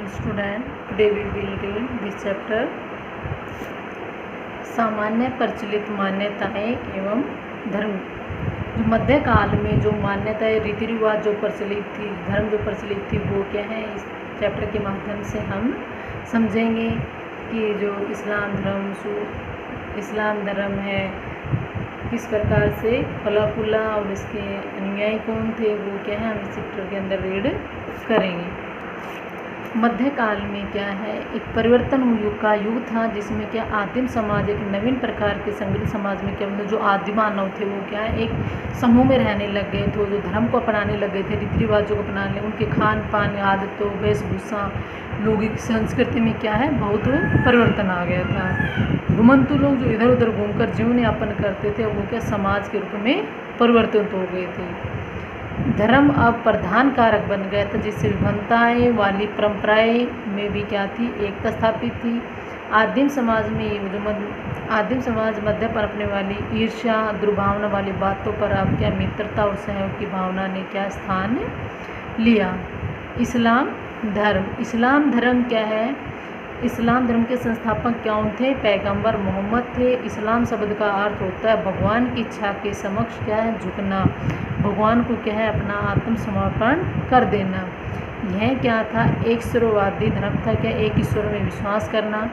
student, today we will read this chapter सामान्य प्रचलित मान्यताएं एवं धर्म। जो मध्यकाल में जो मान्यताएं रीति रिवाज जो प्रचलित थी, धर्म जो प्रचलित थी, वो क्या है, इस चैप्टर के माध्यम से हम समझेंगे कि जो इस्लाम धर्म है किस प्रकार से फला फूला और इसके अनुयायी कौन थे, वो क्या है, हम इस चैप्टर के अंदर रीड करेंगे। मध्यकाल में क्या है, एक परिवर्तन युग का युग था, जिसमें क्या आदिम समाज एक नवीन प्रकार के संगठित समाज में क्या जो आदि मानव थे वो क्या है, एक समूह में रहने लग गए थे, जो धर्म को अपनाने लग गए थे, रीति रिवाजों को अपनाने, उनके खान पान आदतों वेशभूषा लौकिक संस्कृति में क्या है बहुत परिवर्तन आ गया था। घुमंतु लोग जो इधर उधर घूमकर जीवन यापन करते थे वो क्या समाज के रूप में परिवर्तित हो गए थे। धर्म अब प्रधान कारक बन गया था, जिससे विभिन्नताएं वाली परंपराएं में भी क्या थी, एकता स्थापित थी। आदिम समाज मध्य पर अपने वाली ईर्ष्या दुर्भावना वाली बातों पर अब क्या मित्रता और सहयोग की भावना ने क्या स्थान लिया। इस्लाम धर्म क्या है, इस्लाम धर्म के संस्थापक कौन थे, पैगंबर मोहम्मद थे। इस्लाम शब्द का अर्थ होता है भगवान की इच्छा के समक्ष क्या है झुकना, भगवान को क्या है अपना आत्मसमर्पण कर देना। यह क्या था, एक ईश्वरवादी धर्म था, क्या एक ईश्वर में विश्वास करना।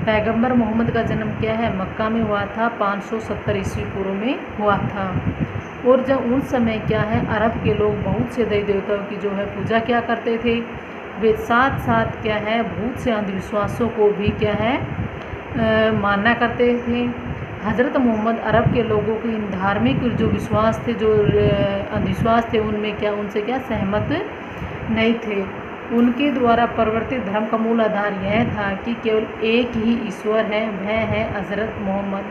पैगंबर मोहम्मद का जन्म क्या है मक्का में हुआ था, 570 ईस्वी पूर्व में हुआ था। और जब उन समय क्या है अरब के लोग बहुत से देवी देवताओं की जो है पूजा क्या करते थे, वे साथ साथ क्या है बहुत से अंधविश्वासों को भी क्या है माना करते थे। हज़रत मोहम्मद अरब के लोगों के इन धार्मिक जो विश्वास थे, जो अंधविश्वास थे, उनमें क्या उनसे क्या सहमत नहीं थे। उनके द्वारा प्रवर्तित धर्म का मूल आधार यह था कि केवल एक ही ईश्वर है, वह है हज़रत मोहम्मद,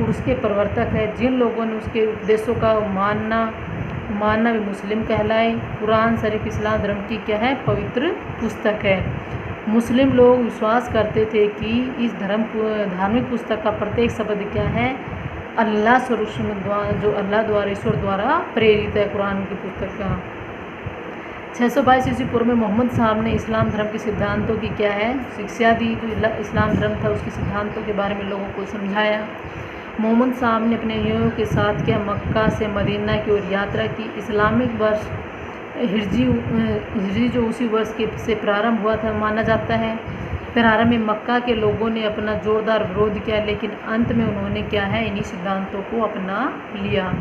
उसके प्रवर्तक है। जिन लोगों ने उसके उपदेशों का मानना भी मुस्लिम कहलाए। कुरान शरीफ इस्लाम धर्म की क्या है पवित्र पुस्तक है। मुस्लिम लोग विश्वास करते थे कि इस धार्मिक पुस्तक का प्रत्येक शब्द क्या है अल्लाह स्वरूप द्वारा, जो अल्लाह द्वारा ईश्वर द्वारा प्रेरित है। कुरान की पुस्तक का 622 ईस्वी पूर्व में मोहम्मद साहब ने इस्लाम धर्म के सिद्धांतों की क्या है शिक्षा दी। जो इस्लाम धर्म था उसके सिद्धांतों के बारे में लोगों को समझाया। मोहम्मद साहब ने अपने अनुयायियों के साथ क्या मक्का से मदीना की ओर यात्रा की। इस्लामिक वर्ष हिजरी जो उसी वर्ष के से प्रारंभ हुआ था माना जाता है। प्रारंभ में मक्का के लोगों ने अपना जोरदार विरोध किया, लेकिन अंत में उन्होंने क्या है इन्हीं सिद्धांतों को अपना लिया।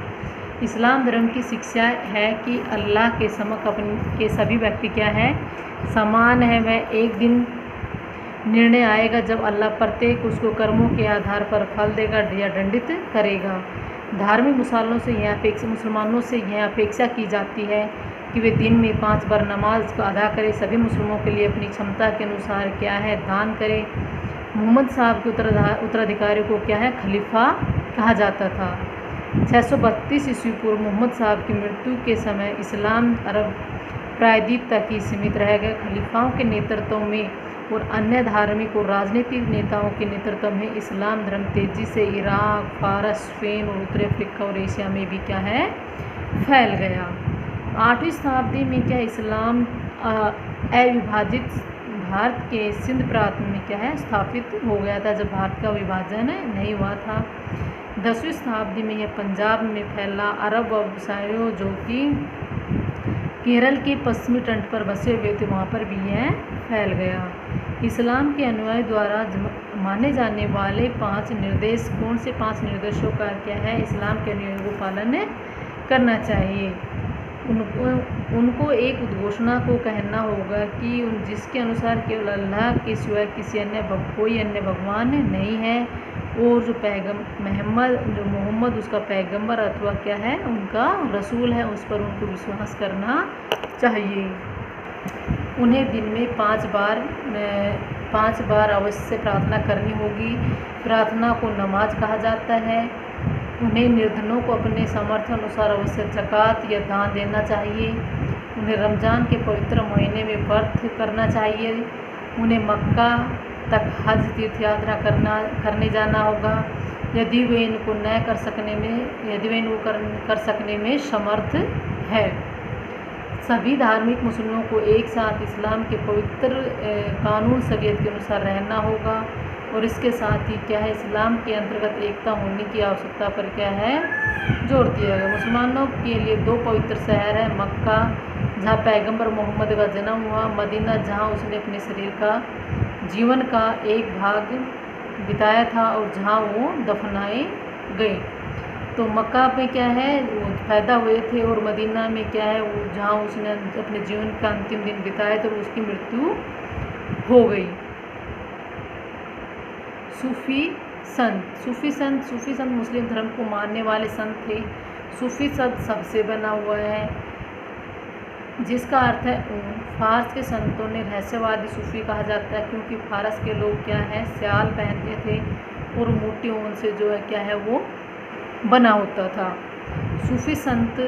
इस्लाम धर्म की शिक्षा है कि अल्लाह के समक्ष के सभी व्यक्ति क्या है समान है। वह एक दिन निर्णय आएगा जब अल्लाह प्रत्येक उसको कर्मों के आधार पर फल देगा या दंडित करेगा। धार्मिक मुसलमानों से यह अपेक्षा की जाती है कि वे दिन में 5 बार नमाज को अदा करें। सभी मुस्लिमों के लिए अपनी क्षमता के अनुसार क्या है दान करें। मोहम्मद साहब के उत्तराधिकारी को क्या है खलीफा कहा जाता था। 632 ईस्वी पूर्व मोहम्मद साहब की मृत्यु के समय इस्लाम अरब प्रायद्वीप तक ही सीमित रह गए। खलीफाओं के नेतृत्व में और अन्य धार्मिक और राजनीतिक नेताओं के नेतृत्व में इस्लाम धर्म तेजी से इराक, फारस, स्पेन और उत्तरी अफ्रीका और एशिया में भी क्या है फैल गया। 8वीं शताब्दी में क्या इस्लाम अविभाजित भारत के सिंध प्रांत में क्या है स्थापित हो गया था, जब भारत का विभाजन नहीं हुआ था। 10वीं शताब्दी में यह पंजाब में फैला। अरब व्यवसायों जो कि केरल के पश्चिमी तट पर बसे हुए थे वहाँ पर भी यह फैल गया। इस्लाम के अनुयायी द्वारा माने जाने वाले 5 निर्देश कौन से 5 निर्देशों का क्या है इस्लाम के अनुयायियों को पालन करना चाहिए। उनको एक उद्घोषणा को कहना होगा कि जिसके अनुसार केवल अल्लाह के सिवाय कोई अन्य भगवान नहीं है, और जो मोहम्मद उसका पैगंबर अथवा क्या है उनका रसूल है, उस पर उनको विश्वास करना चाहिए। उन्हें दिन में 5 बार अवश्य प्रार्थना करनी होगी। प्रार्थना को नमाज कहा जाता है। उन्हें निर्धनों को अपने सामर्थ्य अनुसार अवश्य ज़कात या दान देना चाहिए। उन्हें रमज़ान के पवित्र महीने में व्रत करना चाहिए। उन्हें मक्का तक हज तीर्थ यात्रा करने जाना होगा, यदि वे इनको कर सकने में समर्थ है। सभी धार्मिक मुस्लिमों को एक साथ इस्लाम के पवित्र कानून शरीयत के अनुसार रहना होगा। और इसके साथ ही क्या है, इस्लाम के अंतर्गत एकता होने की आवश्यकता पर क्या है, जोर दिया गया। मुसलमानों के लिए 2 पवित्र शहर है, मक्का जहाँ पैगंबर मोहम्मद का जन्म हुआ, मदीना जहाँ उसने अपने शरीर का जीवन का एक भाग बिताया था और जहाँ वो दफनाए गए। तो मक्का में क्या है, वो पैदा हुए थे, और मदीना में क्या है, वो जहाँ उसने अपने जीवन का अंतिम दिन बिताया तो उसकी मृत्यु हो गई। सूफ़ी संत मुस्लिम धर्म को मानने वाले संत थे। सूफ़ी शब्द सबसे बना हुआ है जिसका अर्थ है ऊन। फारस के संतों ने रहस्यवादी सूफ़ी कहा जाता है क्योंकि फारस के लोग क्या है, स्याल पहनते थे और मोटी ऊन से जो है क्या है वो बना होता था। सूफ़ी संत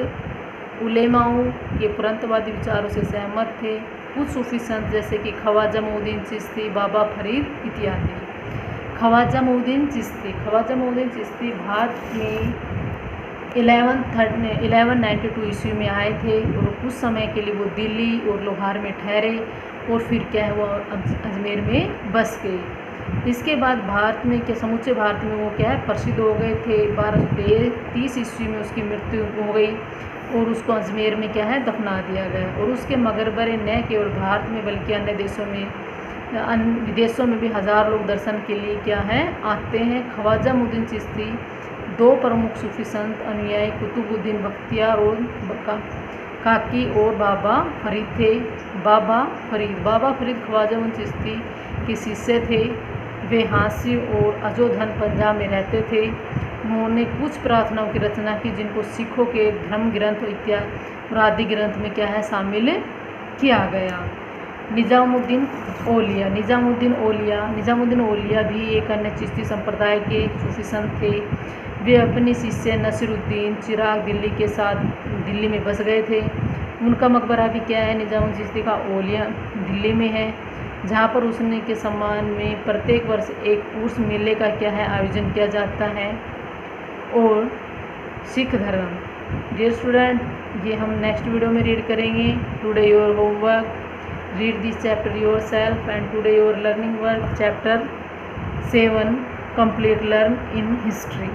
उलेमाओं के पुरंतवादी विचारों से सहमत थे। कुछ सूफ़ी संत जैसे कि ख्वाजा मोइनुद्दीन चिश्ती, बाबा फरीद इत्यादि। ख्वाजा मोइनुद्दीन चिश्ती भारत में 1192 ईस्वी में आए थे और कुछ समय के लिए वो दिल्ली और लोहार में ठहरे और फिर क्या है वो अजमेर में बस गए। इसके बाद भारत में क्या, समूचे भारत में वो क्या है प्रसिद्ध हो गए थे। 1230 ईस्वी में उसकी मृत्यु हो गई और उसको अजमेर में क्या है दफना दिया गया। और उसके मकबरे न केवल भारत में बल्कि अन्य विदेशों में भी हज़ार लोग दर्शन के लिए क्या है आते हैं। ख्वाजा मोइनुद्दीन चिश्ती 2 प्रमुख सूफ़ी संत अनुयायी कुतुबुद्दीन बख्तियार और काकी और बाबा फरीद थे। बाबा फरीद ख्वाजा मोइनुद्दीन चिश्ती के शिष्य थे। वे हांसी और अजोधन पंजाब में रहते थे। उन्होंने कुछ प्रार्थनाओं की रचना की जिनको सिखों के धर्म ग्रंथ इत्यादि और आदि ग्रंथ में क्या है शामिल किया गया। निजामुद्दीन औलिया भी एक अन्य चिश्ती संप्रदाय के सूफ़ी संत थे। वे अपने शिष्य नसीरुद्दीन चिराग दिल्ली में बस गए थे। उनका मकबरा भी क्या है, निजामुद्दीन चिश्ती का औलिया दिल्ली में है, जहाँ पर उसने के सम्मान में प्रत्येक वर्ष एक उर्स मेले का क्या है आयोजन किया जाता है। और सिख धर्म, डियर स्टूडेंट, ये हम नेक्स्ट वीडियो में रीड करेंगे। Today your homework, read this chapter yourself, and today your learning work chapter 7 complete learn in history.